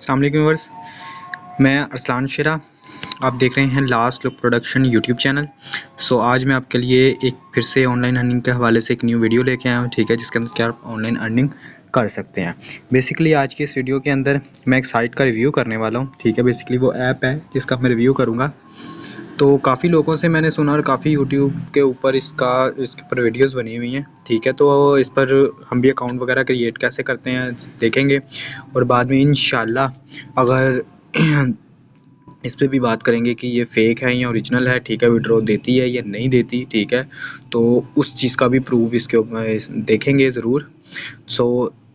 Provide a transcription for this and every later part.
अस्सलाम वालेकुम व्यूअर्स, मैं अरसलान शेरा। आप देख रहे हैं last look production YouTube channel. आज मैं आपके लिए एक फिर से ऑनलाइन अर्निंग के हवाले से एक न्यू वीडियो लेके आया हूँ, ठीक है, जिसके अंदर क्या आप ऑनलाइन अर्निंग कर सकते हैं। बेसिकली आज की इस वीडियो के अंदर मैं एक साइट का रिव्यू करने वाला हूँ, ठीक है। बेसिकली वो ऐप है जिसका मैं रिव्यू करूँगा। तो काफ़ी लोगों से मैंने सुना और काफ़ी यूट्यूब के ऊपर इसके ऊपर वीडियोस बनी हुई हैं, ठीक है। तो इस पर हम भी अकाउंट वगैरह क्रिएट कैसे करते हैं देखेंगे, और बाद में इंशाल्लाह अगर इस पे भी बात करेंगे कि ये फ़ेक है या ओरिजिनल है, ठीक है, विड्रॉ देती है या नहीं देती, ठीक है। तो उस चीज़ का भी प्रूफ इसके ऊपर देखेंगे ज़रूर।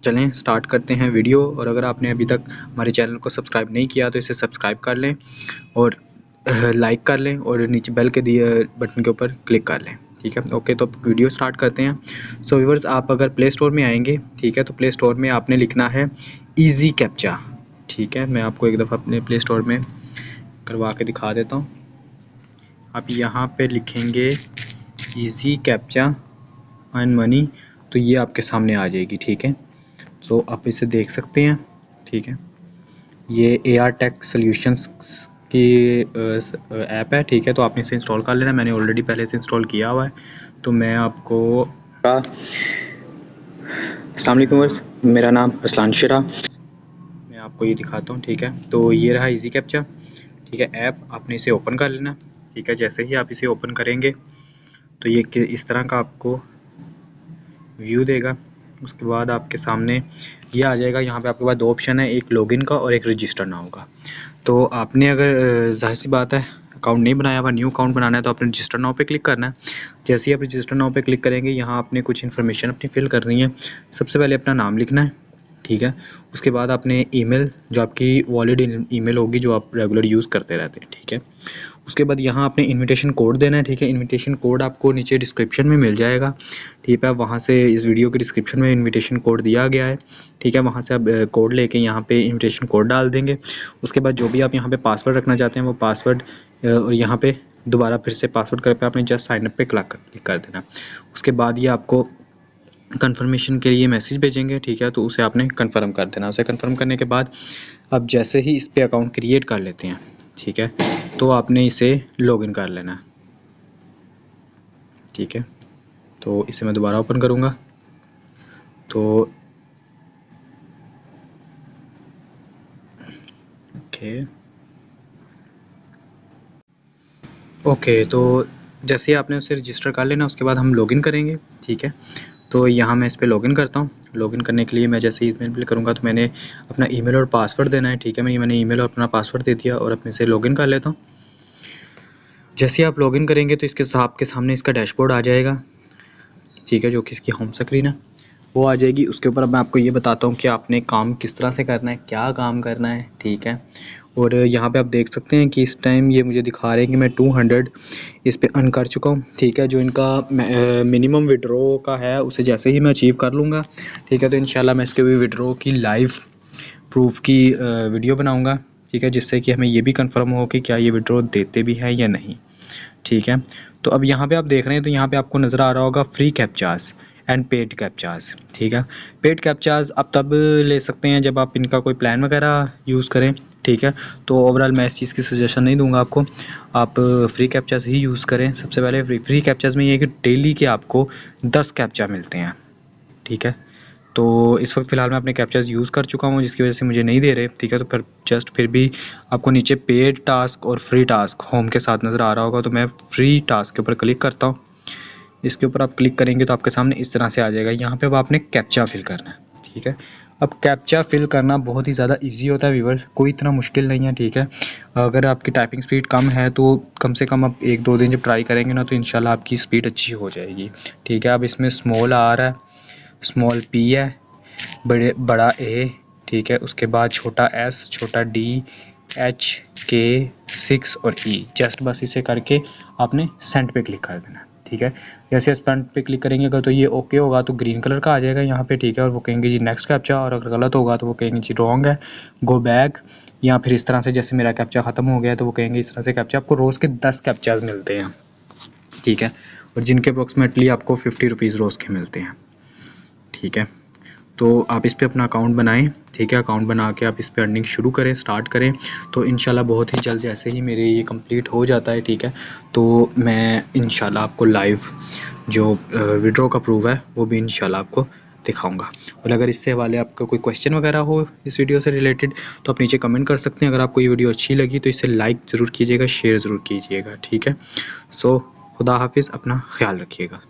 चलें स्टार्ट करते हैं वीडियो। और अगर आपने अभी तक हमारे चैनल को सब्सक्राइब नहीं किया तो इसे सब्सक्राइब कर लें और लाइक कर लें और नीचे बेल के दिए बटन के ऊपर क्लिक कर लें, ठीक है। ओके, तो वीडियो स्टार्ट करते हैं। व्यूअर्स, आप अगर प्ले स्टोर में आएंगे, ठीक है, तो प्ले स्टोर में आपने लिखना है ईजी कैप्चा, ठीक है। मैं आपको एक दफ़ा अपने प्ले स्टोर में करवा के दिखा देता हूँ। आप यहाँ पे लिखेंगे ईजी कैप्चा एंड मनी, तो ये आपके सामने आ जाएगी, ठीक है। आप इसे देख सकते हैं, ठीक है। ये AR टेक सॉल्यूशंस की ऐप है, ठीक है। तो आपने इसे इंस्टॉल कर लेना। मैंने ऑलरेडी पहले से इंस्टॉल किया हुआ है, तो मैं आपको अस्सलाम वालेकुम व्यूअर्स, मेरा नाम अरसलान शेरा, मैं आपको ये दिखाता हूँ, ठीक है। तो ये रहा ईजी कैप्चा, ठीक है, ऐप। आपने इसे ओपन कर लेना, ठीक है। जैसे ही आप इसे ओपन करेंगे तो ये इस तरह का आपको व्यू देगा। उसके बाद आपके सामने ये आ जाएगा। यहाँ पे आपके पास दो ऑप्शन है, एक लॉगिन का और एक रजिस्टर नाउ का। तो आपने अगर जाहिर सी बात है अकाउंट नहीं बनाया हुआ, न्यू अकाउंट बनाना है, तो आपने रजिस्टर नाउ पे क्लिक करना है। जैसे ही आप रजिस्टर नाउ पे क्लिक करेंगे, यहाँ आपने कुछ इन्फॉर्मेशन अपनी फिल करनी है। सबसे पहले अपना नाम लिखना है, ठीक है। उसके बाद आपने ईमेल, जो आपकी वॉलिड ईमेल होगी, जो आप रेगुलर यूज़ करते रहते हैं, ठीक है। उसके बाद यहाँ आपने इनविटेशन कोड देना है, ठीक है। इनविटेशन कोड आपको नीचे डिस्क्रिप्शन में मिल जाएगा, ठीक है। वहाँ से इस वीडियो के डिस्क्रिप्शन में इनविटेशन कोड दिया गया है, ठीक है। वहाँ से आप कोड लेके यहाँ पे इनविटेशन कोड डाल देंगे। उसके बाद जो भी आप यहाँ पे पासवर्ड रखना चाहते हैं वो पासवर्ड, और यहाँ पे दोबारा फिर से पासवर्ड करके आपने जस्ट साइनअप पे क्लिक कर देना। उसके बाद ये आपको कंफर्मेशन के लिए मैसेज भेजेंगे, ठीक है। तो उसे आपने कंफर्म कर देना। उसे कंफर्म करने के बाद अब जैसे ही इस पे अकाउंट क्रिएट कर लेते हैं, ठीक है, तो आपने इसे लॉगिन कर लेना, ठीक है। तो इसे मैं दोबारा ओपन करूँगा। तो ओके, तो जैसे ही आपने उसे रजिस्टर कर लेना, उसके बाद हम लॉगिन करेंगे, ठीक है। तो यहाँ मैं इस पर लॉगिन करता हूँ। लॉगिन करने के लिए मैं जैसे ही इसमें क्लिक करूँगा तो मैंने अपना ईमेल और पासवर्ड देना है, ठीक है। मैंने ईमेल और अपना पासवर्ड दे दिया और अपने से लॉगिन कर लेता हूँ। जैसे ही आप लॉगिन करेंगे तो आपके सामने इसका डैशबोर्ड आ जाएगा, ठीक है, जो कि इसकी होम स्क्रीन है वो आ जाएगी। उसके ऊपर अब मैं आपको ये बताता हूँ कि आपने काम किस तरह से करना है, क्या काम करना है, ठीक है। और यहाँ पे आप देख सकते हैं कि इस टाइम ये मुझे दिखा रहे हैं कि मैं 200 इस पे अर्न कर चुका हूँ, ठीक है। जो इनका मिनिमम विड्रॉ का है उसे जैसे ही मैं अचीव कर लूँगा, ठीक है, तो इंशाल्लाह मैं इसके भी विड्रॉ की लाइव प्रूफ की वीडियो बनाऊँगा, ठीक है, जिससे कि हमें ये भी कंफर्म हो कि क्या ये विड्रॉ देते भी हैं या नहीं, ठीक है। तो अब यहाँ पे आप देख रहे हैं तो यहाँ पे आपको नज़र आ रहा होगा फ्री कैप्चास एंड पेड कैप्चास, ठीक है। पेड कैप्चास आप तब ले सकते हैं जब आप इनका कोई प्लान वगैरह यूज़ करें, ठीक है। तो ओवरऑल मैं इस चीज़ की सजेशन नहीं दूंगा आपको, आप फ्री कैप्चास ही यूज़ करें। सबसे पहले फ्री कैप्चास में ये है कि डेली के आपको 10 कैप्चा मिलते हैं, ठीक है। तो इस वक्त फ़िलहाल मैं अपने कैप्चास यूज़ कर चुका हूँ, जिसकी वजह से मुझे नहीं दे रहे, ठीक है। तो फिर भी आपको नीचे पेड टास्क और फ्री टास्क होम के साथ नज़र आ रहा होगा। तो मैं फ्री टास्क के ऊपर क्लिक करता हूँ। इसके ऊपर आप क्लिक करेंगे तो आपके सामने इस तरह से आ जाएगा। यहाँ पे अब आपने कैप्चा फिल करना है, ठीक है। अब कैप्चा फिल करना बहुत ही ज़्यादा इजी होता है व्यूअर्स, कोई इतना मुश्किल नहीं है, ठीक है। अगर आपकी टाइपिंग स्पीड कम है तो कम से कम आप 1-2 दिन जब ट्राई करेंगे ना, तो इंशाल्लाह आपकी स्पीड अच्छी हो जाएगी, ठीक है। अब इसमें स्मॉल आर है, स्मॉल पी है, बड़ा ए, ठीक है। उसके बाद छोटा एस, छोटा डी, एच, के, 6 और ई। जस्ट बस इसे करके आपने सेंड पे क्लिक कर देना, ठीक है। जैसे सेंड पे क्लिक करेंगे अगर तो ये ओके होगा तो ग्रीन कलर का आ जाएगा यहाँ पे, ठीक है। और वो कहेंगे जी नेक्स्ट कैप्चा, और अगर गलत होगा तो वो कहेंगे जी रॉन्ग है, गो बैक। या फिर इस तरह से जैसे मेरा कैप्चा ख़त्म हो गया तो वो कहेंगे इस तरह से कैप्चा। आपको रोज़ के 10 कैप्चाज मिलते हैं, ठीक है, और जिनके अप्रोक्सीमेटली आपको 50 रुपीज़ रोज़ के मिलते हैं, ठीक है। तो आप इस पर अपना अकाउंट बनाएं, ठीक है। अकाउंट बना के आप इस पर अर्निंग शुरू करें, स्टार्ट करें। तो इंशाल्लाह बहुत ही जल्द जैसे ही मेरे ये कंप्लीट हो जाता है, ठीक है, तो मैं इंशाल्लाह आपको लाइव जो विड्रॉ का प्रूफ है वो भी इंशाल्लाह आपको दिखाऊंगा। और अगर इससे हवाले आपका कोई क्वेश्चन वगैरह हो इस वीडियो से रिलेटेड तो आप नीचे कमेंट कर सकते हैं। अगर आपको ये वीडियो अच्छी लगी तो इसे लाइक ज़रूर कीजिएगा, शेयर ज़रूर कीजिएगा, ठीक है। सो खुदा हाफिज़, अपना ख्याल रखिएगा।